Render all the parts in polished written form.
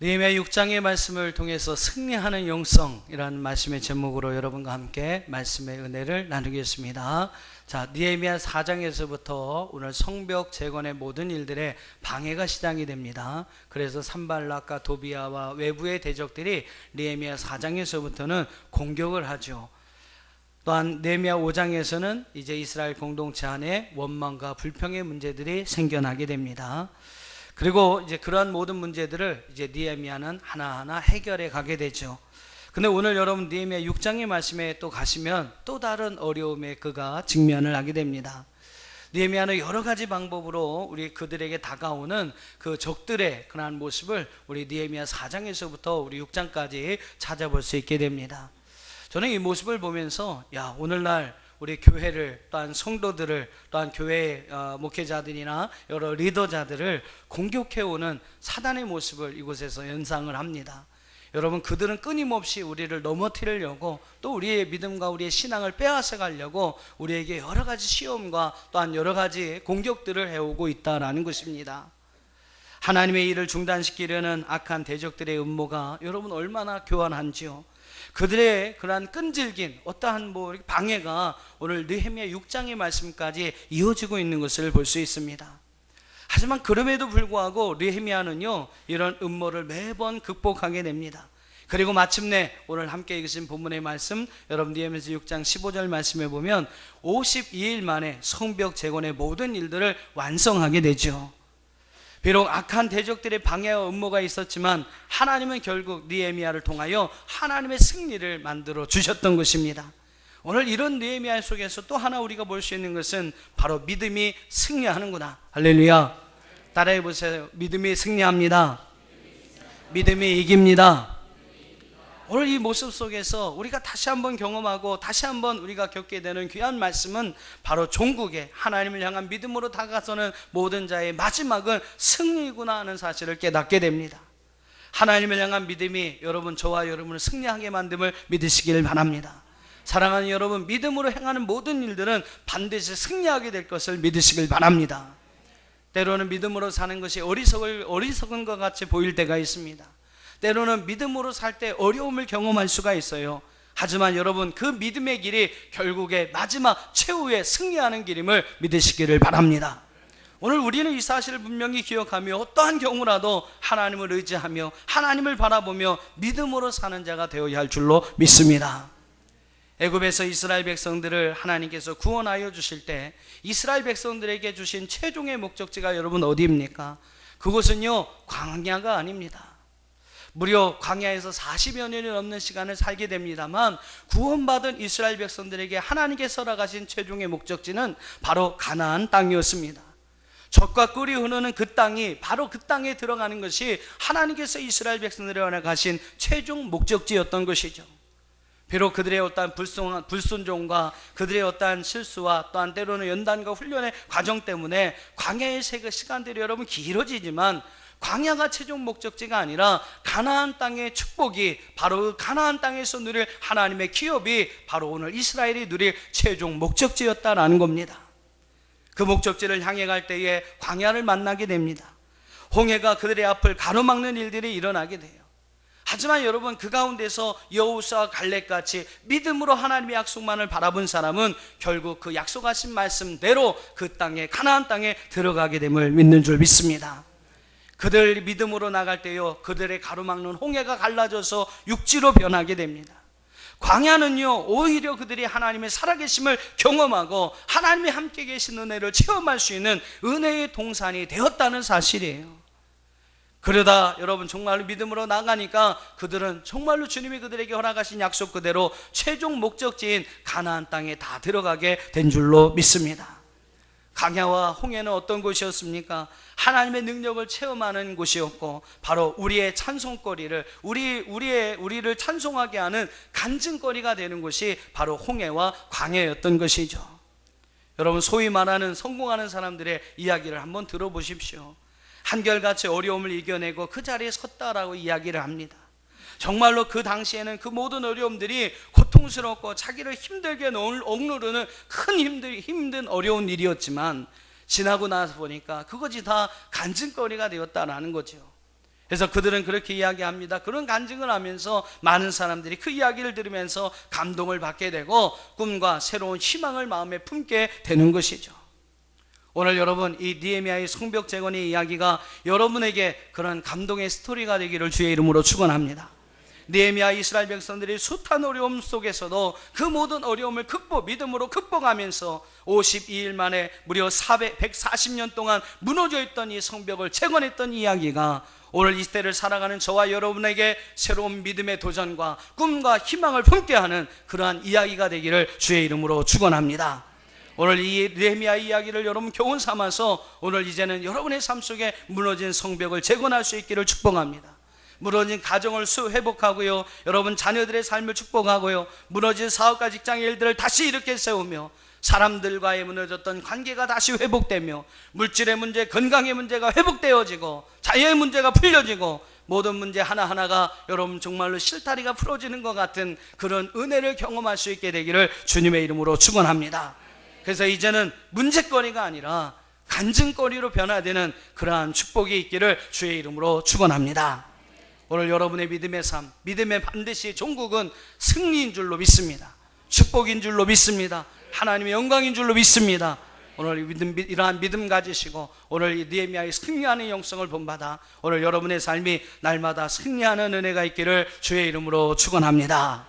느헤미야 6장의 말씀을 통해서 승리하는 영성이라는 말씀의 제목으로 여러분과 함께 말씀의 은혜를 나누겠습니다. 자, 느헤미야 4장에서부터 오늘 성벽 재건의 모든 일들의 방해가 시작이 됩니다. 그래서 산발락과 도비아와 외부의 대적들이 느헤미야 4장에서부터는 공격을 하죠. 또한 느헤미야 5장에서는 이제 이스라엘 공동체 안에 원망과 불평의 문제들이 생겨나게 됩니다. 그리고 이제 그러한 모든 문제들을 이제 느헤미야는 하나하나 해결해 가게 되죠. 근데 오늘 여러분 느헤미야 6장의 말씀에 또 가시면 또 다른 어려움에 그가 직면을 하게 됩니다. 느헤미야는 여러 가지 방법으로 우리 그들에게 다가오는 그 적들의 그러한 모습을 우리 느헤미야 4장에서부터 우리 6장까지 찾아볼 수 있게 됩니다. 저는 이 모습을 보면서 오늘날 우리 교회를 또한 성도들을 또한 교회 목회자들이나 여러 리더자들을 공격해오는 사단의 모습을 이곳에서 연상을 합니다. 여러분, 그들은 끊임없이 우리를 넘어뜨리려고 또 우리의 믿음과 우리의 신앙을 빼앗아 가려고 우리에게 여러 가지 시험과 또한 여러 가지 공격들을 해오고 있다라는 것입니다. 하나님의 일을 중단시키려는 악한 대적들의 음모가 여러분 얼마나 교활한지요. 그들의 그러한 끈질긴 어떠한 방해가 오늘 느헤미야 6장의 말씀까지 이어지고 있는 것을 볼 수 있습니다. 하지만 그럼에도 불구하고 느헤미야는요, 이런 음모를 매번 극복하게 됩니다. 그리고 마침내 오늘 함께 읽으신 본문의 말씀, 여러분 느헤미야 6장 15절 말씀에 보면 52일 만에 성벽 재건의 모든 일들을 완성하게 되죠. 비록 악한 대적들의 방해와 음모가 있었지만 하나님은 결국 느헤미야를 통하여 하나님의 승리를 만들어 주셨던 것입니다. 오늘 이런 느헤미야 속에서 또 하나 우리가 볼 수 있는 것은 바로 믿음이 승리하는구나. 할렐루야. 따라해 보세요. 믿음이 승리합니다. 믿음이 이깁니다. 오늘 이 모습 속에서 우리가 다시 한번 경험하고 다시 한번 우리가 겪게 되는 귀한 말씀은 바로 종국의 하나님을 향한 믿음으로 다가서는 모든 자의 마지막은 승리구나 하는 사실을 깨닫게 됩니다. 하나님을 향한 믿음이 여러분, 저와 여러분을 승리하게 만듦을 믿으시기를 바랍니다. 사랑하는 여러분, 믿음으로 행하는 모든 일들은 반드시 승리하게 될 것을 믿으시길 바랍니다. 때로는 믿음으로 사는 것이 어리석은 것 같이 보일 때가 있습니다. 때로는 믿음으로 살 때 어려움을 경험할 수가 있어요. 하지만 여러분, 그 믿음의 길이 결국에 마지막 최후의 승리하는 길임을 믿으시기를 바랍니다. 오늘 우리는 이 사실을 분명히 기억하며 어떠한 경우라도 하나님을 의지하며 하나님을 바라보며 믿음으로 사는 자가 되어야 할 줄로 믿습니다. 애굽에서 이스라엘 백성들을 하나님께서 구원하여 주실 때 이스라엘 백성들에게 주신 최종의 목적지가 여러분 어디입니까? 그곳은요, 광야가 아닙니다. 무려 광야에서 40여 년이 넘는 시간을 살게 됩니다만 구원받은 이스라엘 백성들에게 하나님께서 허락하신 최종의 목적지는 바로 가나안 땅이었습니다. 젖과 꿀이 흐르는 그 땅이, 바로 그 땅에 들어가는 것이 하나님께서 이스라엘 백성들에게 허락하신 최종 목적지였던 것이죠. 비록 그들의 어떠한 불순종과 그들의 어떠한 실수와 또한 때로는 연단과 훈련의 과정 때문에 광야의 시간들이 여러분 길어지지만 광야가 최종 목적지가 아니라 가나안 땅의 축복이, 바로 그 가나안 땅에서 누릴 하나님의 기업이 바로 오늘 이스라엘이 누릴 최종 목적지였다라는 겁니다. 그 목적지를 향해 갈 때에 광야를 만나게 됩니다. 홍해가 그들의 앞을 가로막는 일들이 일어나게 돼요. 하지만 여러분, 그 가운데서 여호수아와 갈렙같이 믿음으로 하나님의 약속만을 바라본 사람은 결국 그 약속하신 말씀대로 그 땅에, 가나안 땅에 들어가게 됨을 믿는 줄 믿습니다. 그들 믿음으로 나갈 때요, 그들의 가로막는 홍해가 갈라져서 육지로 변하게 됩니다. 광야는요, 오히려 그들이 하나님의 살아계심을 경험하고 하나님이 함께 계신 은혜를 체험할 수 있는 은혜의 동산이 되었다는 사실이에요. 그러다 여러분 정말로 믿음으로 나가니까 그들은 정말로 주님이 그들에게 허락하신 약속 그대로 최종 목적지인 가나안 땅에 다 들어가게 된 줄로 믿습니다. 광야와 홍해는 어떤 곳이었습니까? 하나님의 능력을 체험하는 곳이었고, 바로 우리의 찬송거리를, 우리를 찬송하게 하는 간증거리가 되는 곳이 바로 홍해와 광야였던 것이죠. 여러분, 소위 말하는 성공하는 사람들의 이야기를 한번 들어보십시오. 한결같이 어려움을 이겨내고 그 자리에 섰다라고 이야기를 합니다. 정말로 그 당시에는 그 모든 어려움들이 고통스럽고 자기를 힘들게 억누르는 큰 힘든 어려운 일이었지만 지나고 나서 보니까 그것이 다 간증거리가 되었다라는 거죠. 그래서 그들은 그렇게 이야기합니다. 그런 간증을 하면서 많은 사람들이 그 이야기를 들으면서 감동을 받게 되고 꿈과 새로운 희망을 마음에 품게 되는 것이죠. 오늘 여러분, 이 느헤미야의 성벽 재건의 이야기가 여러분에게 그런 감동의 스토리가 되기를 주의 이름으로 축원합니다. 느헤미야 이스라엘 백성들이 숱한 어려움 속에서도 그 모든 어려움을 믿음으로 극복하면서 52일 만에 무려 140년 동안 무너져 있던 이 성벽을 재건했던 이야기가 오늘 이 시대를 살아가는 저와 여러분에게 새로운 믿음의 도전과 꿈과 희망을 품게 하는 그러한 이야기가 되기를 주의 이름으로 축원합니다. 오늘 이 느헤미야 이야기를 여러분 교훈 삼아서 오늘 이제는 여러분의 삶 속에 무너진 성벽을 재건할 수 있기를 축복합니다. 무너진 가정을 회복하고요, 여러분 자녀들의 삶을 축복하고요, 무너진 사업과 직장의 일들을 다시 이렇게 세우며 사람들과의 무너졌던 관계가 다시 회복되며 물질의 문제, 건강의 문제가 회복되어지고 자녀의 문제가 풀려지고 모든 문제 하나하나가 여러분 정말로 실타리가 풀어지는 것 같은 그런 은혜를 경험할 수 있게 되기를 주님의 이름으로 축원합니다. 그래서 이제는 문제거리가 아니라 간증거리로 변화되는 그러한 축복이 있기를 주의 이름으로 축원합니다. 오늘 여러분의 믿음의 삶, 믿음의 반드시 종국은 승리인 줄로 믿습니다. 축복인 줄로 믿습니다. 하나님의 영광인 줄로 믿습니다. 오늘 이러한 믿음 가지시고 오늘 이 느헤미야의 승리하는 영성을 본받아 오늘 여러분의 삶이 날마다 승리하는 은혜가 있기를 주의 이름으로 축원합니다.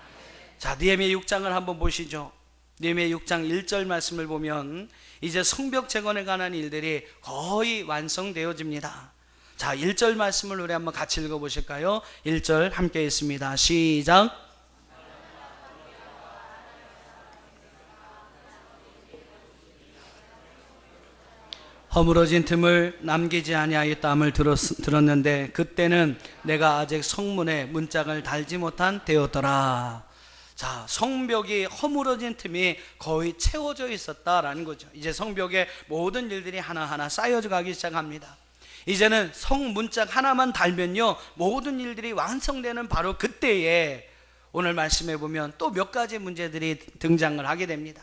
자, 느헤미야 6장을 한번 보시죠. 느헤미야 6장 1절 말씀을 보면 이제 성벽 재건에 관한 일들이 거의 완성되어집니다. 자, 1절 말씀을 우리 한번 같이 읽어보실까요? 1절 함께 있습니다. 시작. 허물어진 틈을 남기지 아니하였다함을 들었는데 그때는 내가 아직 성문에 문짝을 달지 못한 때였더라. 자, 성벽이 허물어진 틈이 거의 채워져 있었다라는 거죠. 이제 성벽의 모든 일들이 하나하나 쌓여져 가기 시작합니다. 이제는 성문짝 하나만 달면요 모든 일들이 완성되는 바로 그때에 오늘 말씀해 보면 또 몇 가지 문제들이 등장을 하게 됩니다.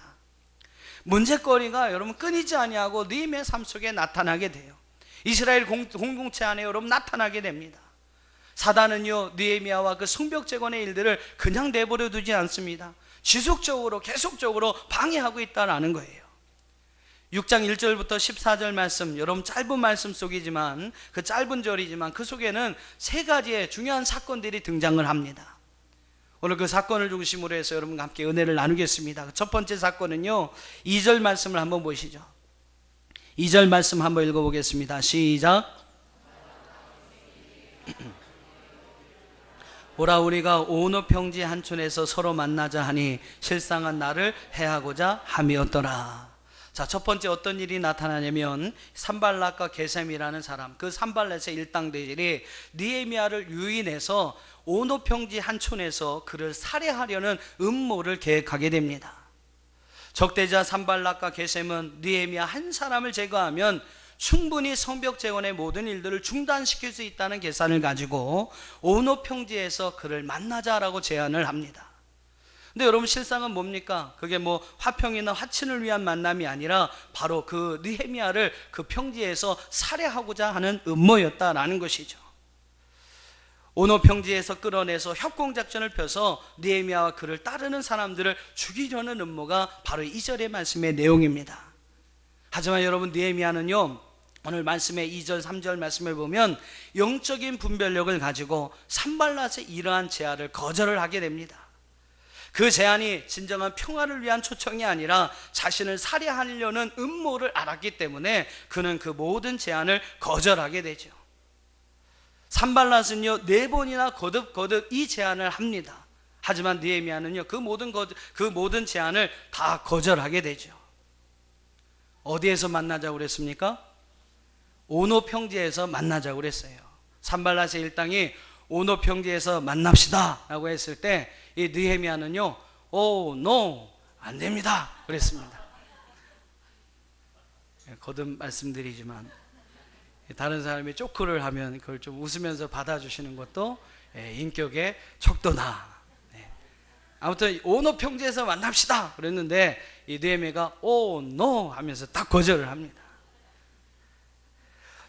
문제거리가 여러분 끊이지 아니하고 느헤미야의 삶 속에 나타나게 돼요. 이스라엘 공동체 안에 여러분 나타나게 됩니다. 사단은요 느헤미야와 그 성벽 재건의 일들을 그냥 내버려 두지 않습니다. 지속적으로 계속적으로 방해하고 있다라는 거예요. 6장 1절부터 14절 말씀, 여러분 짧은 말씀 속이지만 그 짧은 절이지만 그 속에는 세 가지의 중요한 사건들이 등장을 합니다. 오늘 그 사건을 중심으로 해서 여러분과 함께 은혜를 나누겠습니다. 첫 번째 사건은요 2절 말씀을 한번 보시죠. 2절 말씀 한번 읽어보겠습니다. 시작. 보라, 우리가 오노 평지 한촌에서 서로 만나자 하니 실상은 나를 해하고자 함이었더라. 자, 첫 번째 어떤 일이 나타나냐면 산발랏과 게셈이라는 사람, 그 산발랏의 일당들이 느헤미야를 유인해서 오노 평지 한촌에서 그를 살해하려는 음모를 계획하게 됩니다. 적대자 산발랏과 게셈은 느헤미야 한 사람을 제거하면 충분히 성벽 재건의 모든 일들을 중단시킬 수 있다는 계산을 가지고 오노 평지에서 그를 만나자라고 제안을 합니다. 근데 여러분 실상은 뭡니까? 그게 뭐 화평이나 화친을 위한 만남이 아니라 바로 그 느헤미야를 그 평지에서 살해하고자 하는 음모였다라는 것이죠. 오노 평지에서 끌어내서 협공작전을 펴서 느헤미야와 그를 따르는 사람들을 죽이려는 음모가 바로 2절의 말씀의 내용입니다. 하지만 여러분 느헤미야는요 오늘 말씀의 2절 3절 말씀을 보면 영적인 분별력을 가지고 산발랏의 이러한 제안을 거절을 하게 됩니다. 그 제안이 진정한 평화를 위한 초청이 아니라 자신을 살해하려는 음모를 알았기 때문에 그는 그 모든 제안을 거절하게 되죠. 산발랏은요 4번이나 거듭 이 제안을 합니다. 하지만 느헤미야는요 그 모든 제안을 다 거절하게 되죠. 어디에서 만나자고 그랬습니까? 오노 평지에서 만나자고 그랬어요. 산발랏의 일당이 오노 평지에서 만납시다 라고 했을 때 이 느헤미야는요 노 안 됩니다 그랬습니다. 거듭 말씀드리지만 다른 사람이 쪼크를 하면 그걸 좀 웃으면서 받아주시는 것도 인격의 척도나. 아무튼 오노 평지에서 만납시다 그랬는데 이 느헤미야가 노 하면서 딱 거절을 합니다.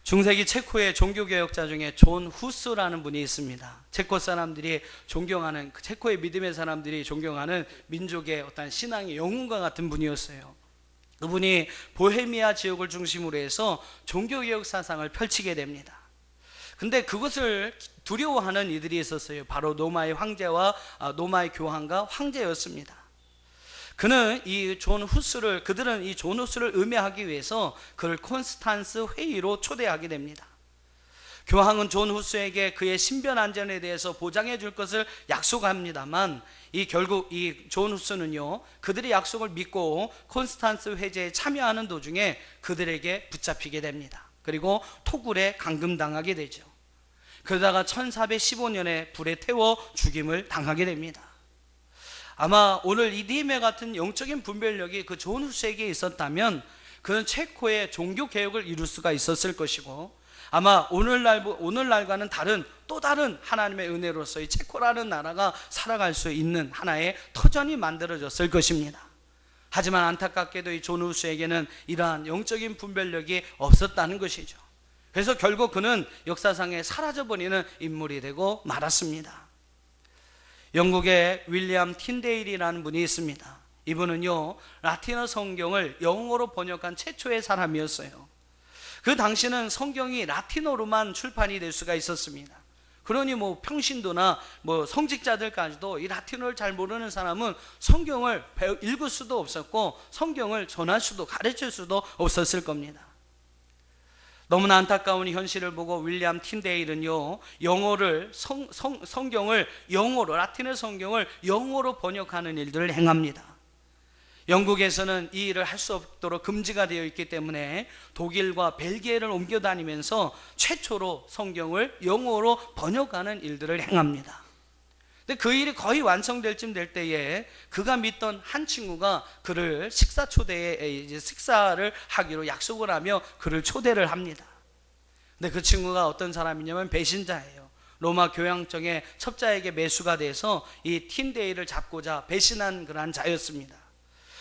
중세기 체코의 종교개혁자 중에 존 후스라는 분이 있습니다. 체코 사람들이 존경하는, 체코의 믿음의 사람들이 존경하는 민족의 어떤 신앙의 영웅과 같은 분이었어요. 그분이 보헤미아 지역을 중심으로 해서 종교개혁 사상을 펼치게 됩니다. 근데 그것을 두려워하는 이들이 있었어요. 바로 로마의 황제와 로마의 교황과 황제였습니다. 그들은 이 존 후스를 음해하기 위해서 그를 콘스탄스 회의로 초대하게 됩니다. 교황은 존 후스에게 그의 신변 안전에 대해서 보장해 줄 것을 약속합니다만 결국 이 존 후스는요, 그들의 약속을 믿고 콘스탄스 회제에 참여하는 도중에 그들에게 붙잡히게 됩니다. 그리고 토굴에 감금당하게 되죠. 그러다가 1415년에 불에 태워 죽임을 당하게 됩니다. 아마 오늘 이 니헤미야 같은 영적인 분별력이 그 존 후스에게 있었다면 그는 체코의 종교 개혁을 이룰 수가 있었을 것이고, 아마 오늘날과는 또 다른 하나님의 은혜로서 이 체코라는 나라가 살아갈 수 있는 하나의 터전이 만들어졌을 것입니다. 하지만 안타깝게도 이 존 후스에게는 이러한 영적인 분별력이 없었다는 것이죠. 그래서 결국 그는 역사상에 사라져버리는 인물이 되고 말았습니다. 영국의 윌리엄 틴데일이라는 분이 있습니다. 이분은요, 라틴어 성경을 영어로 번역한 최초의 사람이었어요. 그 당시는 성경이 라틴어로만 출판이 될 수가 있었습니다. 그러니 평신도나 성직자들까지도 이 라틴어를 잘 모르는 사람은 성경을 읽을 수도 없었고 성경을 전할 수도 가르칠 수도 없었을 겁니다. 너무나 안타까운 현실을 보고 윌리엄 틴데일은요, 성경을 영어로, 라틴어 성경을 영어로 번역하는 일들을 행합니다. 영국에서는 이 일을 할 수 없도록 금지가 되어 있기 때문에 독일과 벨기에를 옮겨 다니면서 최초로 성경을 영어로 번역하는 일들을 행합니다. 근데 그 일이 거의 완성될 쯤 될 때에 그가 믿던 한 친구가 그를 식사를 하기로 약속을 하며 그를 초대를 합니다. 근데 그 친구가 어떤 사람이냐면 배신자예요. 로마 교황청의 첩자에게 매수가 돼서 이 틴데일을 잡고자 배신한 그러한 자였습니다.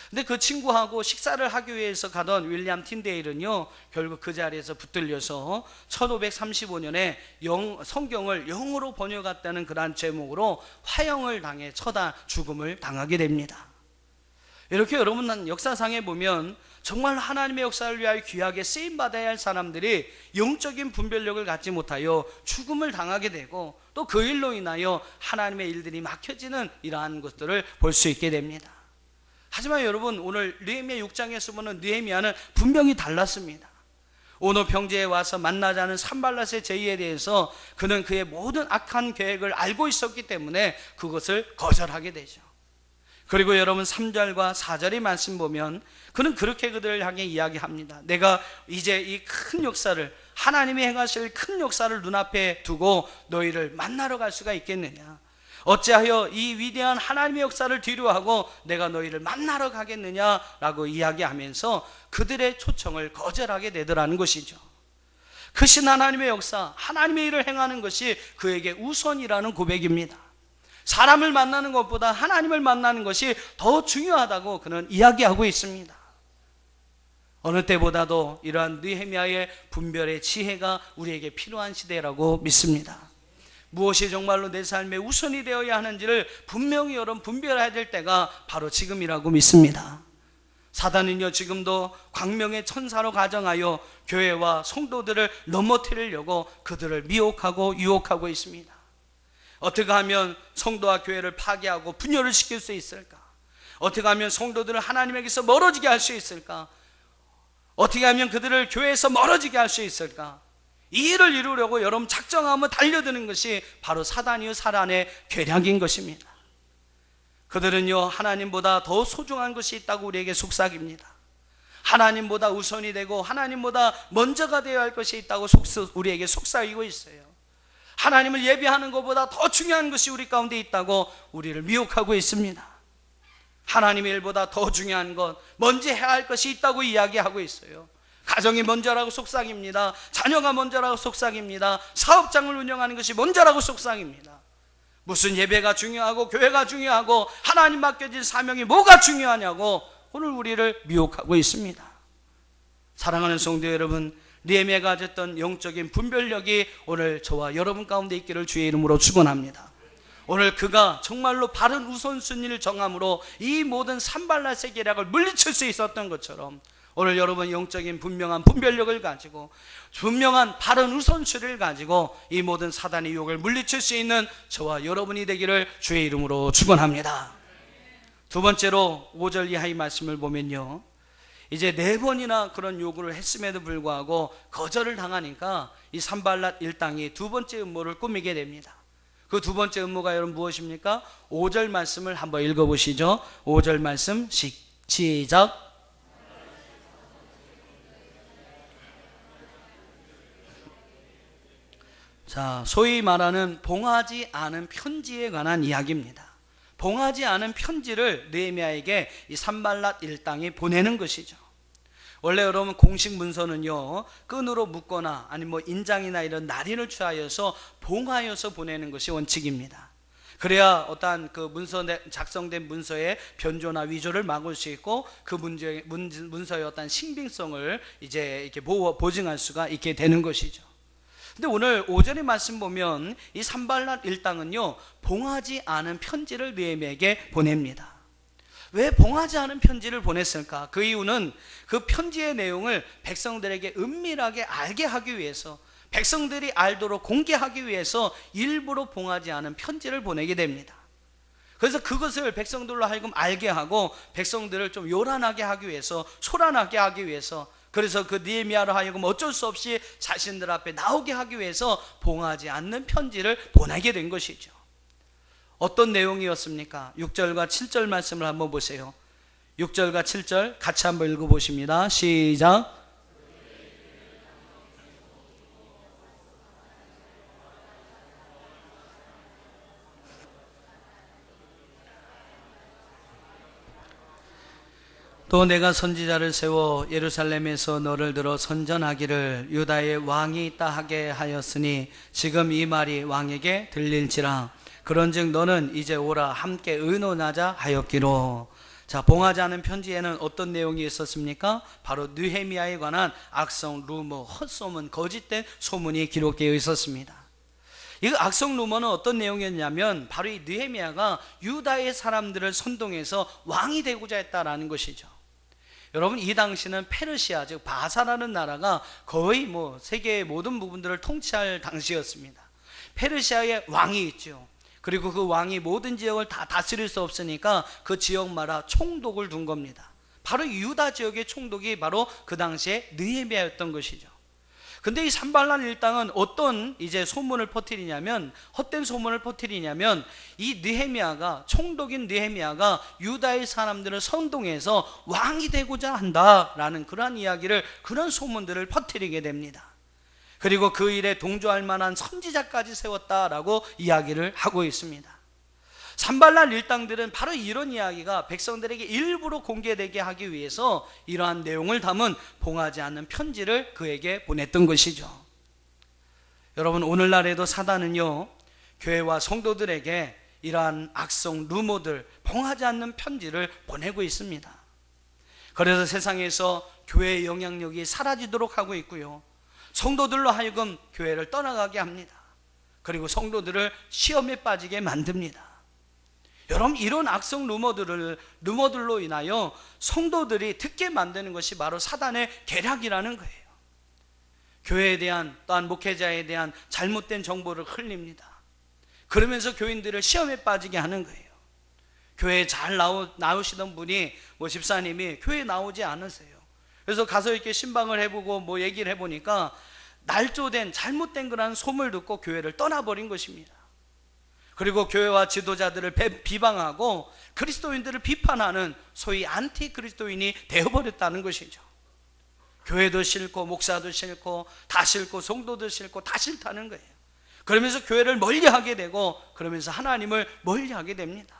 근데 그 친구하고 식사를 하기 위해서 가던 윌리엄 틴데일은요, 결국 그 자리에서 붙들려서 1535년에 성경을 영어로 번역했다는 그러한 제목으로 화형을 당해 죽음을 당하게 됩니다. 이렇게 여러분, 역사상에 보면 정말 하나님의 역사를 위하여 귀하게 쓰임받아야 할 사람들이 영적인 분별력을 갖지 못하여 죽음을 당하게 되고, 또 그 일로 인하여 하나님의 일들이 막혀지는 이러한 것들을 볼 수 있게 됩니다. 하지만 여러분, 오늘 느헤미야 6장에서 보는 느헤미야는 분명히 달랐습니다. 오노 평지에 와서 만나자는 산발랏의 제의에 대해서 그는 그의 모든 악한 계획을 알고 있었기 때문에 그것을 거절하게 되죠. 그리고 여러분 3절과 4절의 말씀 보면 그는 그렇게 그들을 향해 이야기합니다. 내가 이제 이 큰 역사를, 하나님이 행하실 큰 역사를 눈앞에 두고 너희를 만나러 갈 수가 있겠느냐? 어찌하여 이 위대한 하나님의 역사를 뒤로하고 내가 너희를 만나러 가겠느냐라고 이야기하면서 그들의 초청을 거절하게 되더라는 것이죠. 크신 하나님의 역사, 하나님의 일을 행하는 것이 그에게 우선이라는 고백입니다. 사람을 만나는 것보다 하나님을 만나는 것이 더 중요하다고 그는 이야기하고 있습니다. 어느 때보다도 이러한 느헤미야의 분별의 지혜가 우리에게 필요한 시대라고 믿습니다. 무엇이 정말로 내 삶의 우선이 되어야 하는지를 분명히 여러분 분별해야 될 때가 바로 지금이라고 믿습니다. 사단은요, 지금도 광명의 천사로 가정하여 교회와 성도들을 넘어뜨리려고 그들을 미혹하고 유혹하고 있습니다. 어떻게 하면 성도와 교회를 파괴하고 분열을 시킬 수 있을까? 어떻게 하면 성도들을 하나님에게서 멀어지게 할 수 있을까? 어떻게 하면 그들을 교회에서 멀어지게 할 수 있을까? 이 일을 이루려고 여러분 작정하며 달려드는 것이 바로 사단이요, 사단의 계략인 것입니다. 그들은요, 하나님보다 더 소중한 것이 있다고 우리에게 속삭입니다. 하나님보다 우선이 되고 하나님보다 먼저가 되어야 할 것이 있다고 우리에게 속삭이고 있어요. 하나님을 예배하는 것보다 더 중요한 것이 우리 가운데 있다고 우리를 미혹하고 있습니다. 하나님의 일보다 더 중요한 것, 먼저 해야 할 것이 있다고 이야기하고 있어요. 가정이 먼저라고 속삭입니다. 자녀가 먼저라고 속삭입니다. 사업장을 운영하는 것이 먼저라고 속삭입니다. 무슨 예배가 중요하고 교회가 중요하고 하나님 맡겨진 사명이 뭐가 중요하냐고 오늘 우리를 미혹하고 있습니다. 사랑하는 성도 여러분, 느헤미야가 가졌던 영적인 분별력이 오늘 저와 여러분 가운데 있기를 주의 이름으로 축원합니다. 오늘 그가 정말로 바른 우선순위를 정함으로 이 모든 산발랏의 계략을 물리칠 수 있었던 것처럼 오늘 여러분 영적인 분명한 분별력을 가지고 분명한 바른 우선순위를 가지고 이 모든 사단의 유혹을 물리칠 수 있는 저와 여러분이 되기를 주의 이름으로 축원합니다. 두 번째로 5절 이하의 말씀을 보면요, 이제 4번이나 그런 요구를 했음에도 불구하고 거절을 당하니까 이 산발랏 일당이 두 번째 음모를 꾸미게 됩니다. 그 두 번째 음모가 여러분 무엇입니까? 5절 말씀을 한번 읽어보시죠. 5절 말씀 시작. 자, 소위 말하는 봉하지 않은 편지에 관한 이야기입니다. 봉하지 않은 편지를 느헤미야에게 이 산발랏 일당이 보내는 것이죠. 원래 여러분 공식 문서는요, 끈으로 묶거나 아니면 뭐 인장이나 이런 날인을 취하여서 봉하여서 보내는 것이 원칙입니다. 그래야 어떠한 그 작성된 문서의 변조나 위조를 막을 수 있고 그 문서의 어떠한 신빙성을 이제 이렇게 보증할 수가 있게 되는 것이죠. 근데 오늘 5절의 말씀 보면 이 산발랏 일당은요, 봉하지 않은 편지를 느헤미야에게 보냅니다. 왜 봉하지 않은 편지를 보냈을까? 그 이유는 그 편지의 내용을 백성들에게 은밀하게 알게 하기 위해서, 백성들이 알도록 공개하기 위해서 일부러 봉하지 않은 편지를 보내게 됩니다. 그래서 그것을 백성들로 하여금 알게 하고 백성들을 좀 요란하게 하기 위해서, 소란하게 하기 위해서, 그래서 그 느헤미야로 하여금 어쩔 수 없이 자신들 앞에 나오게 하기 위해서 봉하지 않는 편지를 보내게 된 것이죠. 어떤 내용이었습니까? 6절과 7절 말씀을 한번 보세요. 6절과 7절 같이 한번 읽어보십니다. 시작. 또 내가 선지자를 세워 예루살렘에서 너를 들어 선전하기를 유다의 왕이 있다 하게 하였으니 지금 이 말이 왕에게 들릴지라. 그런즉 너는 이제 오라 함께 의논하자 하였기로. 자, 봉하지 않은 편지에는 어떤 내용이 있었습니까? 바로 느헤미야에 관한 악성 루머, 헛소문, 거짓된 소문이 기록되어 있었습니다. 이 악성 루머는 어떤 내용이었냐면 바로 이 느헤미야가 유다의 사람들을 선동해서 왕이 되고자 했다라는 것이죠. 여러분, 이 당시는 페르시아, 즉 바사라는 나라가 거의 뭐 세계의 모든 부분들을 통치할 당시였습니다. 페르시아의 왕이 있죠. 그리고 그 왕이 모든 지역을 다 다스릴 수 없으니까 그 지역마다 총독을 둔 겁니다. 바로 유다 지역의 총독이 바로 그 당시에 느헤미야였던 것이죠. 근데 이 산발랏 일당은 어떤 이제 소문을 퍼뜨리냐면, 헛된 소문을 퍼뜨리냐면, 이 느헤미야가, 총독인 느헤미야가 유다의 사람들을 선동해서 왕이 되고자 한다라는 그런 이야기를, 그런 소문들을 퍼뜨리게 됩니다. 그리고 그 일에 동조할 만한 선지자까지 세웠다라고 이야기를 하고 있습니다. 산발랏 일당들은 바로 이런 이야기가 백성들에게 일부러 공개되게 하기 위해서 이러한 내용을 담은 봉하지 않는 편지를 그에게 보냈던 것이죠. 여러분, 오늘날에도 사단은요, 교회와 성도들에게 이러한 악성 루머들, 봉하지 않는 편지를 보내고 있습니다. 그래서 세상에서 교회의 영향력이 사라지도록 하고 있고요, 성도들로 하여금 교회를 떠나가게 합니다. 그리고 성도들을 시험에 빠지게 만듭니다. 여러분, 이런 악성 루머들로 인하여 성도들이 듣게 만드는 것이 바로 사단의 계략이라는 거예요. 교회에 대한, 또한 목회자에 대한 잘못된 정보를 흘립니다. 그러면서 교인들을 시험에 빠지게 하는 거예요. 교회에 잘 나오시던 분이, 집사님이 교회에 나오지 않으세요. 그래서 가서 이렇게 신방을 해보고 얘기를 해보니까 날조된 잘못된 그런 소문을 듣고 교회를 떠나버린 것입니다. 그리고 교회와 지도자들을 비방하고 그리스도인들을 비판하는 소위 안티 그리스도인이 되어버렸다는 것이죠. 교회도 싫고 목사도 싫고 다 싫고 성도도 싫고 다 싫다는 거예요. 그러면서 교회를 멀리하게 되고, 그러면서 하나님을 멀리하게 됩니다.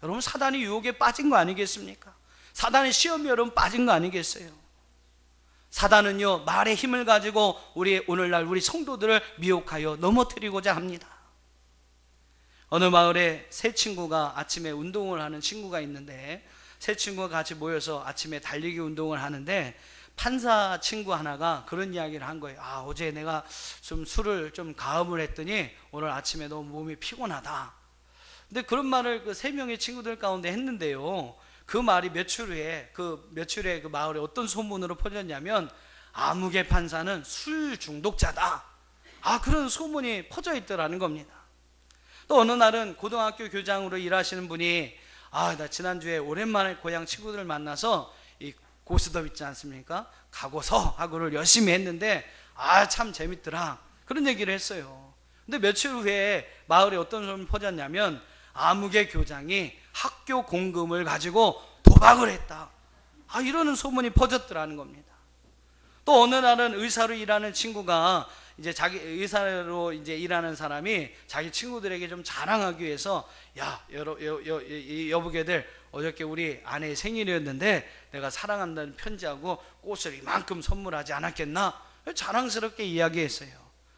여러분, 사단이 유혹에 빠진 거 아니겠습니까? 사단의 시험에 여러분 빠진 거 아니겠어요? 사단은요, 말의 힘을 가지고 오늘날 우리 성도들을 미혹하여 넘어뜨리고자 합니다. 어느 마을에 세 친구가 아침에 운동을 하는 친구가 있는데, 세 친구가 같이 모여서 아침에 달리기 운동을 하는데 판사 친구 하나가 그런 이야기를 한 거예요. 어제 내가 좀 술을 좀 가음을 했더니 오늘 아침에 너무 몸이 피곤하다. 근데 그런 말을 그 세 명의 친구들 가운데 했는데요, 그 말이 며칠 후에 그 마을에 어떤 소문으로 퍼졌냐면, 아무개 판사는 술 중독자다. 그런 소문이 퍼져 있더라는 겁니다. 또 어느 날은 고등학교 교장으로 일하시는 분이, 나 지난주에 오랜만에 고향 친구들을 만나서 이 고스톱 있지 않습니까? 가고서 하고를 열심히 했는데 참 재밌더라. 그런 얘기를 했어요. 근데 며칠 후에 마을에 어떤 소문이 퍼졌냐면, 아무개 교장이 학교 공금을 가지고 도박을 했다. 이러는 소문이 퍼졌더라는 겁니다. 또 어느 날은 의사로 일하는 친구가, 이제 자기 의사로 이제 일하는 사람이 자기 친구들에게 좀 자랑하기 위해서, 여보게들, 어저께 우리 아내의 생일이었는데 내가 사랑한다는 편지하고 꽃을 이만큼 선물하지 않았겠나? 자랑스럽게 이야기했어요.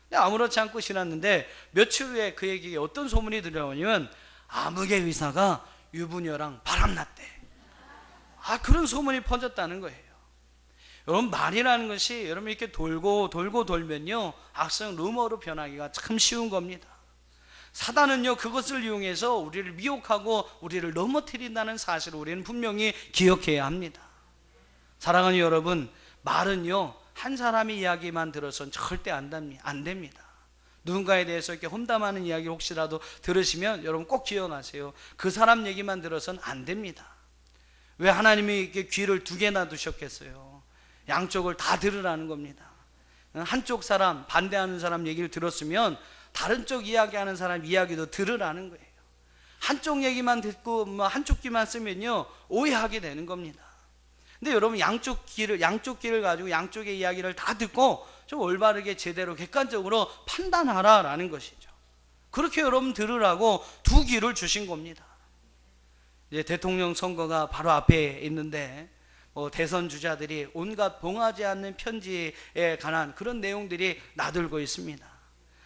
근데 아무렇지 않고 지났는데 며칠 후에 그 얘기에 어떤 소문이 들려오냐면, 아무개 의사가 유부녀랑 바람났대. 그런 소문이 퍼졌다는 거예요. 여러분, 말이라는 것이 여러분 이렇게 돌고 돌면요, 악성 루머로 변하기가 참 쉬운 겁니다. 사단은요, 그것을 이용해서 우리를 미혹하고 우리를 넘어뜨린다는 사실을 우리는 분명히 기억해야 합니다. 사랑하는 여러분, 말은요, 한 사람의 이야기만 들어서는 절대 안 됩니다. 누군가에 대해서 이렇게 험담하는 이야기 혹시라도 들으시면 여러분 꼭 기억하세요. 그 사람 얘기만 들어서는 안 됩니다. 왜 하나님이 이렇게 귀를 두 개나 두셨겠어요? 양쪽을 다 들으라는 겁니다. 한쪽 사람, 반대하는 사람 얘기를 들었으면 다른 쪽 이야기하는 사람 이야기도 들으라는 거예요. 한쪽 얘기만 듣고 한쪽 귀만 쓰면요, 오해하게 되는 겁니다. 근데 여러분, 양쪽 귀를 가지고 양쪽의 이야기를 다 듣고 좀 올바르게 제대로 객관적으로 판단하라라는 것이죠. 그렇게 여러분 들으라고 두 귀를 주신 겁니다. 이제 대통령 선거가 바로 앞에 있는데 대선 주자들이 온갖 봉하지 않는 편지에 관한 그런 내용들이 나들고 있습니다.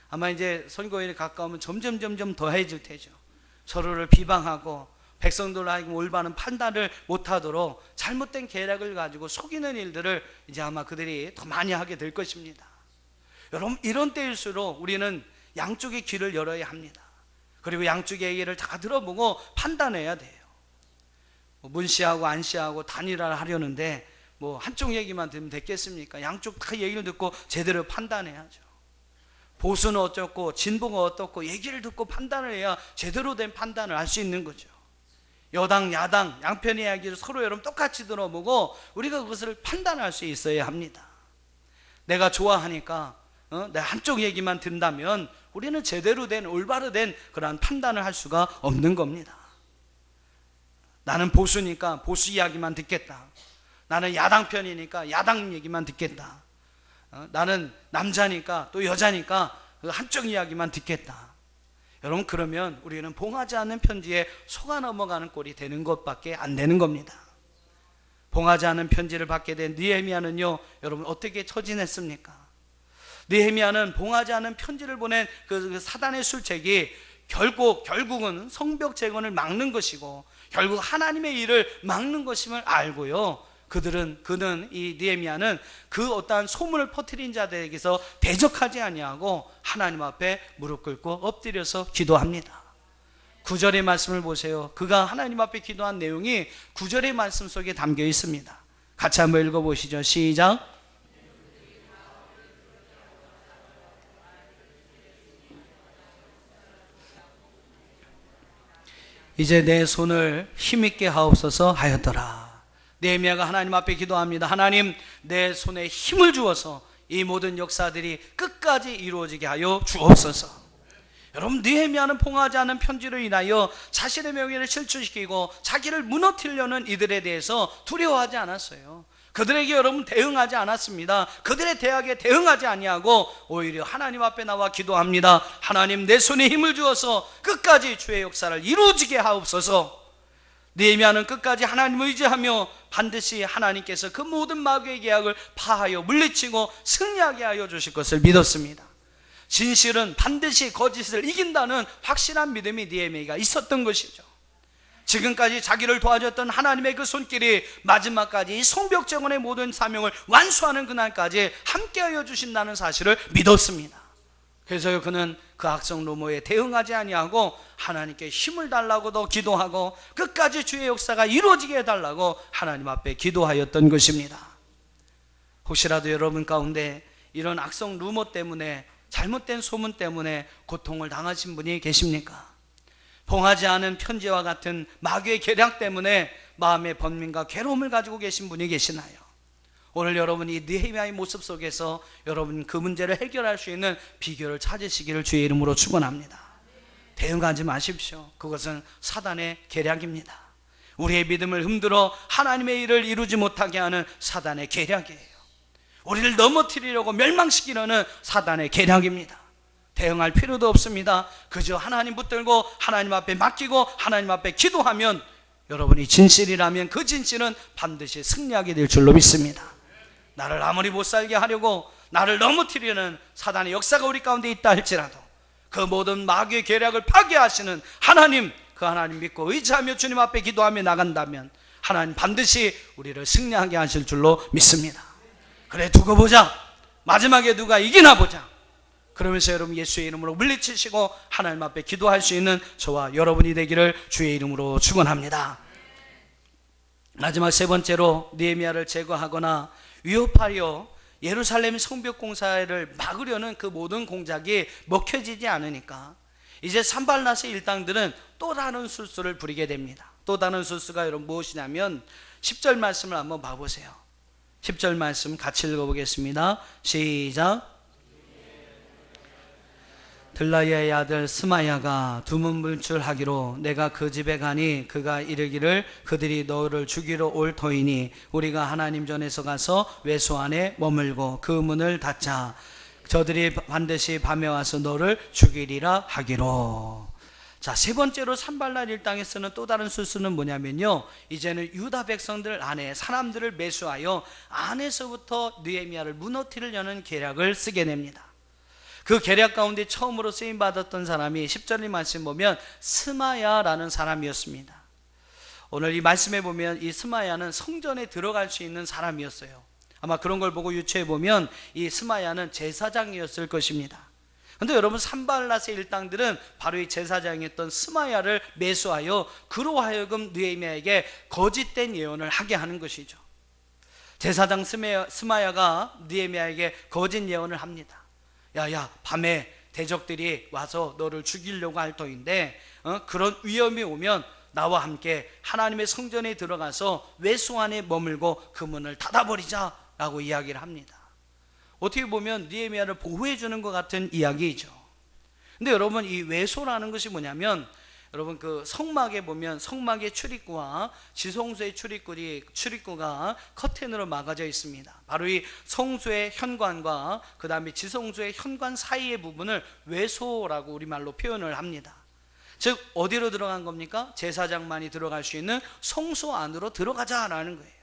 아마 이제 선거일이 가까우면 점점 더해질 테죠. 서로를 비방하고 백성들로 하여금 올바른 판단을 못하도록 잘못된 계략을 가지고 속이는 일들을 이제 아마 그들이 더 많이 하게 될 것입니다. 여러분, 이런 때일수록 우리는 양쪽의 귀를 열어야 합니다. 그리고 양쪽의 얘기를 다 들어보고 판단해야 돼요. 문씨하고 안씨하고 단일화를 하려는데 한쪽 얘기만 들으면 됐겠습니까? 양쪽 다 얘기를 듣고 제대로 판단해야죠. 보수는 어떻고 진보가 어떻고 얘기를 듣고 판단을 해야 제대로 된 판단을 할 수 있는 거죠. 여당 야당 양편의 이야기를 서로 여러분 똑같이 들어보고 우리가 그것을 판단할 수 있어야 합니다. 내가 좋아하니까 내 한쪽 얘기만 듣는다면 우리는 제대로 된 올바로 된 그러한 판단을 할 수가 없는 겁니다. 나는 보수니까 보수 이야기만 듣겠다. 나는 야당 편이니까 야당 얘기만 듣겠다. 나는 남자니까 또 여자니까 한쪽 이야기만 듣겠다. 여러분, 그러면 우리는 봉하지 않는 편지에 속아 넘어가는 꼴이 되는 것밖에 안 되는 겁니다. 봉하지 않은 편지를 받게 된 느헤미야는요, 여러분 어떻게 처진했습니까? 느헤미야는 봉하지 않은 편지를 보낸 그 사단의 술책이 결국은 성벽 재건을 막는 것이고 결국 하나님의 일을 막는 것임을 알고요, 이 느헤미야는 그 어떠한 소문을 퍼뜨린 자들에게서 대적하지 아니하고 하나님 앞에 무릎 꿇고 엎드려서 기도합니다. 9절의 말씀을 보세요. 그가 하나님 앞에 기도한 내용이 9절의 말씀 속에 담겨 있습니다. 같이 한번 읽어보시죠. 시작. 이제 내 손을 힘있게 하옵소서 하였더라. 느헤미야가 하나님 앞에 기도합니다. 하나님, 내 손에 힘을 주어서 이 모든 역사들이 끝까지 이루어지게 하여 주옵소서. 여러분, 느헤미야는 봉하지 않은 편지로 인하여 자신의 명예를 실추시키고 자기를 무너뜨리려는 이들에 대해서 두려워하지 않았어요. 그들에게 여러분 대응하지 않았습니다. 그들의 대학에 대응하지 아니하고 오히려 하나님 앞에 나와 기도합니다. 하나님, 내 손에 힘을 주어서 끝까지 주의 역사를 이루어지게 하옵소서. 느헤미야는 끝까지 하나님을 의지하며 반드시 하나님께서 그 모든 마귀의 계약을 파하여 물리치고 승리하게 하여 주실 것을 믿었습니다. 진실은 반드시 거짓을 이긴다는 확실한 믿음이 느헤미야가 있었던 것이죠. 지금까지 자기를 도와줬던 하나님의 그 손길이 마지막까지 이 성벽재건의 모든 사명을 완수하는 그날까지 함께하여 주신다는 사실을 믿었습니다. 그래서 그는 그 악성 루머에 대응하지 아니하고 하나님께 힘을 달라고 더 기도하고 끝까지 주의 역사가 이루어지게 해달라고 하나님 앞에 기도하였던 것입니다. 혹시라도 여러분 가운데 이런 악성 루머 때문에, 잘못된 소문 때문에 고통을 당하신 분이 계십니까? 봉하지 않은 편지와 같은 마귀의 계략 때문에 마음의 번민과 괴로움을 가지고 계신 분이 계시나요? 오늘 여러분 이 느헤미야의 모습 속에서 여러분 그 문제를 해결할 수 있는 비결을 찾으시기를 주의 이름으로 축원합니다. 대응하지 마십시오. 그것은 사단의 계략입니다. 우리의 믿음을 흔들어 하나님의 일을 이루지 못하게 하는 사단의 계략이에요. 우리를 넘어뜨리려고 멸망시키려는 사단의 계략입니다. 대응할 필요도 없습니다. 그저 하나님 붙들고 하나님 앞에 맡기고 하나님 앞에 기도하면, 여러분이 진실이라면 그 진실은 반드시 승리하게 될 줄로 믿습니다. 나를 아무리 못 살게 하려고 나를 넘어뜨리려는 사단의 역사가 우리 가운데 있다 할지라도 그 모든 마귀의 계략을 파괴하시는 하나님, 그 하나님 믿고 의지하며 주님 앞에 기도하며 나간다면 하나님 반드시 우리를 승리하게 하실 줄로 믿습니다. 그래 두고 보자, 마지막에 누가 이기나 보자, 그러면서 여러분 예수의 이름으로 물리치시고 하나님 앞에 기도할 수 있는 저와 여러분이 되기를 주의 이름으로 축원합니다. 마지막 세 번째로 느헤미야를 제거하거나 위협하려 예루살렘 성벽 공사를 막으려는 그 모든 공작이 먹혀지지 않으니까 이제 산발랏의 일당들은 또 다른 술수를 부리게 됩니다. 또 다른 술수가 여러분 무엇이냐면 10절 말씀을 한번 봐보세요. 10절 말씀 같이 읽어보겠습니다. 시작. 들라야의 아들 스마야가 두문불출하기로 내가 그 집에 가니 그가 이르기를 그들이 너를 죽이러 올 터이니 우리가 하나님 전에서 가서 외소 안에 머물고 그 문을 닫자. 저들이 반드시 밤에 와서 너를 죽이리라 하기로. 자, 세 번째로 산발랏 일당에 쓰는 또 다른 술수는 뭐냐면요, 이제는 유다 백성들 안에 사람들을 매수하여 안에서부터 느헤미야를 무너뜨리려는 계략을 쓰게 됩니다. 그 계략 가운데 처음으로 쓰임받았던 사람이 10절의 말씀 보면 스마야라는 사람이었습니다. 오늘 이 말씀에 보면 이 스마야는 성전에 들어갈 수 있는 사람이었어요. 아마 그런 걸 보고 유추해 보면 이 스마야는 제사장이었을 것입니다. 그런데 여러분 산발랏의 일당들은 바로 이 제사장이었던 스마야를 매수하여 그로 하여금 느헤미야에게 거짓된 예언을 하게 하는 것이죠. 제사장 스마야가 느헤미야에게 거짓 예언을 합니다. 야야, 밤에 대적들이 와서 너를 죽이려고 할 터인데 그런 위험이 오면 나와 함께 하나님의 성전에 들어가서 외소 안에 머물고 그 문을 닫아버리자 라고 이야기를 합니다. 어떻게 보면 느헤미야를 보호해 주는 것 같은 이야기이죠. 근데 여러분 이 외소라는 것이 뭐냐면, 여러분 그 성막에 보면 성막의 출입구와 지성소의 출입구가 커튼으로 막아져 있습니다. 바로 이 성소의 현관과 그 다음에 지성소의 현관 사이의 부분을 외소라고 우리말로 표현을 합니다. 즉 어디로 들어간 겁니까? 제사장만이 들어갈 수 있는 성소 안으로 들어가자라는 거예요.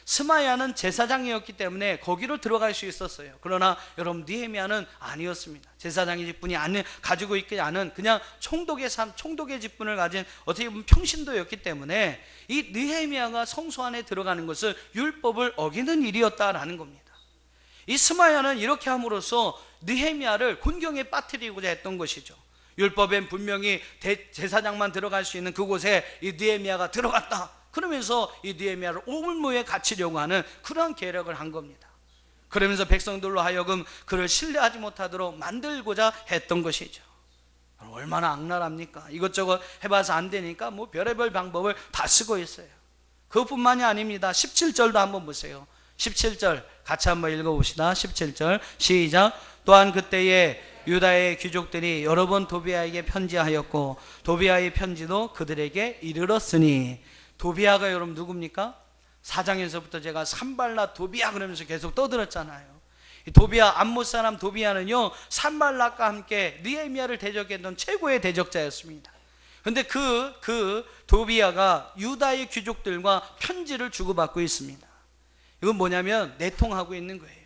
스마야는 제사장이었기 때문에 거기로 들어갈 수 있었어요. 그러나 여러분 느헤미야는 아니었습니다. 제사장의 직분이 가지고 있지 않은 그냥 총독의 직분을 가진 어떻게 보면 평신도였기 때문에 이 느헤미야가 성소 안에 들어가는 것을 율법을 어기는 일이었다라는 겁니다. 이 스마야는 이렇게 함으로써 느헤미야를 곤경에 빠뜨리고자 했던 것이죠. 율법엔 분명히 제사장만 들어갈 수 있는 그곳에 이 느헤미야가 들어갔다, 그러면서 이 느헤미야를 오물무에 갇히려고 하는 그러한 계략을 한 겁니다. 그러면서 백성들로 하여금 그를 신뢰하지 못하도록 만들고자 했던 것이죠. 얼마나 악랄합니까? 이것저것 해봐서 안 되니까 뭐 별의별 방법을 다 쓰고 있어요. 그것뿐만이 아닙니다. 17절도 한번 보세요. 17절 같이 한번 읽어봅시다. 17절 시작. 또한 그때에 유다의 귀족들이 여러 번 도비아에게 편지하였고 도비아의 편지도 그들에게 이르렀으니, 도비아가 여러분 누굽니까? 4장에서부터 제가 산발랏 도비아 그러면서 계속 떠들었잖아요. 이 도비아, 암못 사람 도비아는요 산발랏과 함께 느헤미야를 대적했던 최고의 대적자였습니다. 그런데 그 도비아가 유다의 귀족들과 편지를 주고받고 있습니다. 이건 뭐냐면 내통하고 있는 거예요.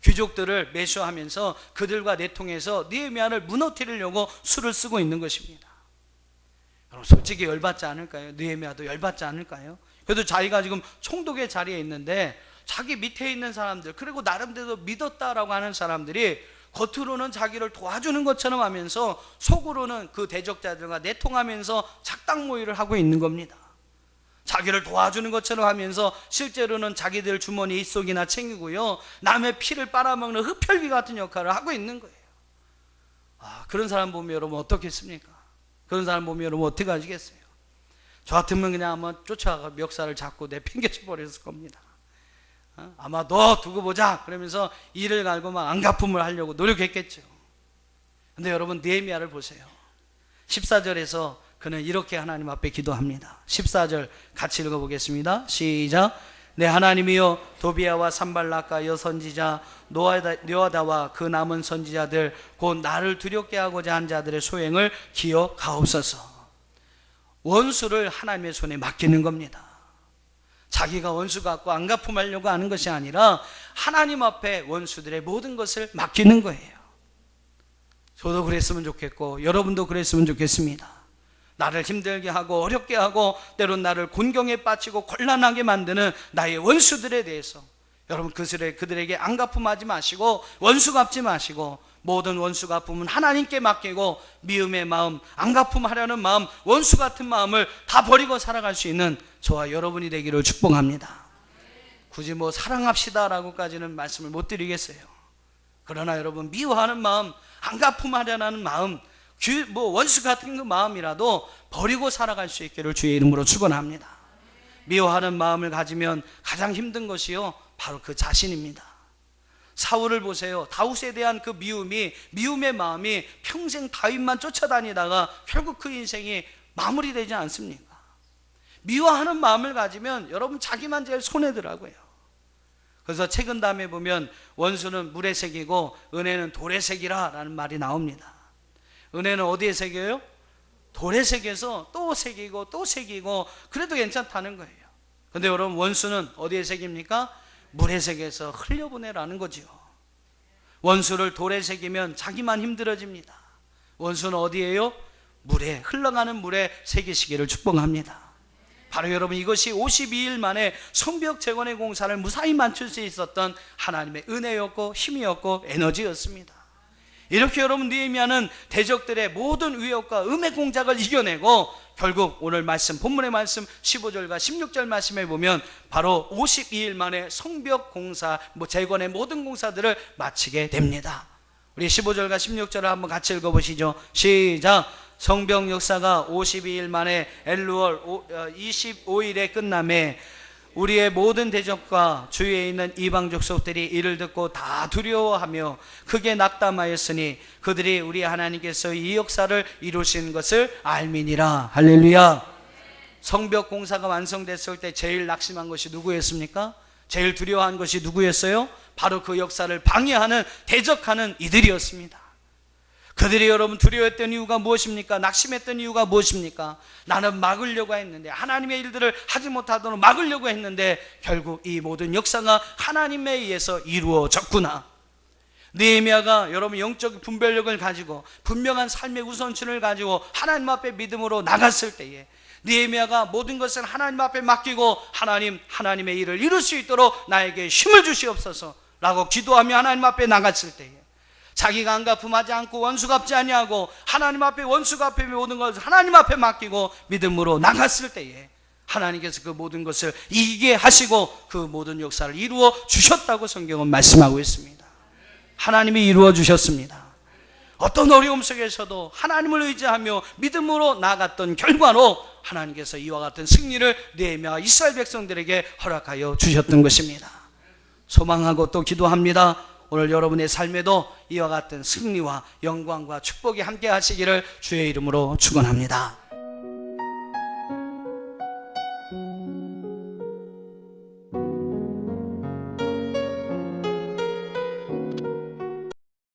귀족들을 매수하면서 그들과 내통해서 느헤미야를 무너뜨리려고 수를 쓰고 있는 것입니다. 솔직히 열받지 않을까요? 느헤미야도 열받지 않을까요? 그래도 자기가 지금 총독의 자리에 있는데 자기 밑에 있는 사람들, 그리고 나름대로 믿었다라고 하는 사람들이 겉으로는 자기를 도와주는 것처럼 하면서 속으로는 그 대적자들과 내통하면서 작당 모의를 하고 있는 겁니다. 자기를 도와주는 것처럼 하면서 실제로는 자기들 주머니 입속이나 챙기고요, 남의 피를 빨아먹는 흡혈귀 같은 역할을 하고 있는 거예요. 그런 사람 보면 여러분 어떻겠습니까? 그런 사람 보면 여러분 어떻게 하시겠어요? 저 같으면 그냥 한번 쫓아가 멱살을 잡고 내팽개쳐 버렸을 겁니다. 아마 너 두고 보자 그러면서 이를 갈고 막 안갚음을 하려고 노력했겠죠. 근데 여러분 느헤미야를 보세요. 14절에서 그는 이렇게 하나님 앞에 기도합니다. 14절 같이 읽어보겠습니다. 시작. 내 하나님이여, 도비야와 산발락과 여선지자 노아다와 그 남은 선지자들 곧 나를 두렵게 하고자 한 자들의 소행을 기억하옵소서. 원수를 하나님의 손에 맡기는 겁니다. 자기가 원수 갖고 안갚음하려고 하는 것이 아니라 하나님 앞에 원수들의 모든 것을 맡기는 거예요. 저도 그랬으면 좋겠고 여러분도 그랬으면 좋겠습니다. 나를 힘들게 하고 어렵게 하고 때론 나를 곤경에 빠지고 곤란하게 만드는 나의 원수들에 대해서 여러분 그들에게 안갚음하지 마시고 원수 갚지 마시고 모든 원수 갚음은 하나님께 맡기고 미움의 마음, 안갚음하려는 마음, 원수 같은 마음을 다 버리고 살아갈 수 있는 저와 여러분이 되기를 축복합니다. 굳이 사랑합시다 라고까지는 말씀을 못 드리겠어요. 그러나 여러분 미워하는 마음, 안갚음하려는 마음, 원수 같은 그 마음이라도 버리고 살아갈 수 있기를 주의 이름으로 축원합니다. 미워하는 마음을 가지면 가장 힘든 것이요 바로 그 자신입니다. 사울을 보세요. 다윗에 대한 그 미움의 마음이 평생 다윗만 쫓아다니다가 결국 그 인생이 마무리되지 않습니까? 미워하는 마음을 가지면 여러분 자기만 제일 손해더라고요. 그래서 책은 다음에 보면 원수는 물의 색이고 은혜는 돌의 색이라 라는 말이 나옵니다. 은혜는 어디에 새겨요? 돌에 새겨서 또 새기고 또 새기고 그래도 괜찮다는 거예요. 근데 여러분 원수는 어디에 새깁니까? 물에 새겨서 흘려보내라는 거죠. 원수를 돌에 새기면 자기만 힘들어집니다. 원수는 어디에요? 물에, 흘러가는 물에 새기시기를 축복합니다. 바로 여러분 이것이 52일 만에 성벽 재건의 공사를 무사히 마칠 수 있었던 하나님의 은혜였고 힘이었고 에너지였습니다. 이렇게 여러분 느헤미야는 대적들의 모든 위협과 음의 공작을 이겨내고 결국 오늘 말씀, 본문의 말씀 15절과 16절 말씀에 보면 바로 52일 만에 성벽 공사, 재건의 모든 공사들을 마치게 됩니다. 우리 15절과 16절을 한번 같이 읽어보시죠. 시작. 성벽 역사가 52일 만에 엘루월 25일에 끝남에 우리의 모든 대적과 주위에 있는 이방 족속들이 이를 듣고 다 두려워하며 크게 낙담하였으니 그들이 우리 하나님께서 이 역사를 이루신 것을 알미니라. 할렐루야. 성벽 공사가 완성됐을 때 제일 낙심한 것이 누구였습니까? 제일 두려워한 것이 누구였어요? 바로 그 역사를 방해하는, 대적하는 이들이었습니다. 그들이 여러분 두려워했던 이유가 무엇입니까? 낙심했던 이유가 무엇입니까? 나는 막으려고 했는데, 하나님의 일들을 하지 못하도록 막으려고 했는데 결국 이 모든 역사가 하나님에 의해서 이루어졌구나. 느헤미야가 여러분 영적 분별력을 가지고 분명한 삶의 우선순위를 가지고 하나님 앞에 믿음으로 나갔을 때에 느헤미야가 모든 것을 하나님 앞에 맡기고 하나님의 일을 이룰 수 있도록 나에게 힘을 주시옵소서 라고 기도하며 하나님 앞에 나갔을 때에 자기가 안갚음하지 않고 원수 갚지 아니하고 하나님 앞에 원수 갚음의 모든 것을 하나님 앞에 맡기고 믿음으로 나갔을 때에 하나님께서 그 모든 것을 이기게 하시고 그 모든 역사를 이루어 주셨다고 성경은 말씀하고 있습니다. 하나님이 이루어 주셨습니다. 어떤 어려움 속에서도 하나님을 의지하며 믿음으로 나갔던 결과로 하나님께서 이와 같은 승리를 느헤미야와 이스라엘 백성들에게 허락하여 주셨던 것입니다. 소망하고 또 기도합니다. 오늘 여러분의 삶에도 이와 같은 승리와 영광과 축복이 함께 하시기를 주의 이름으로 축원합니다.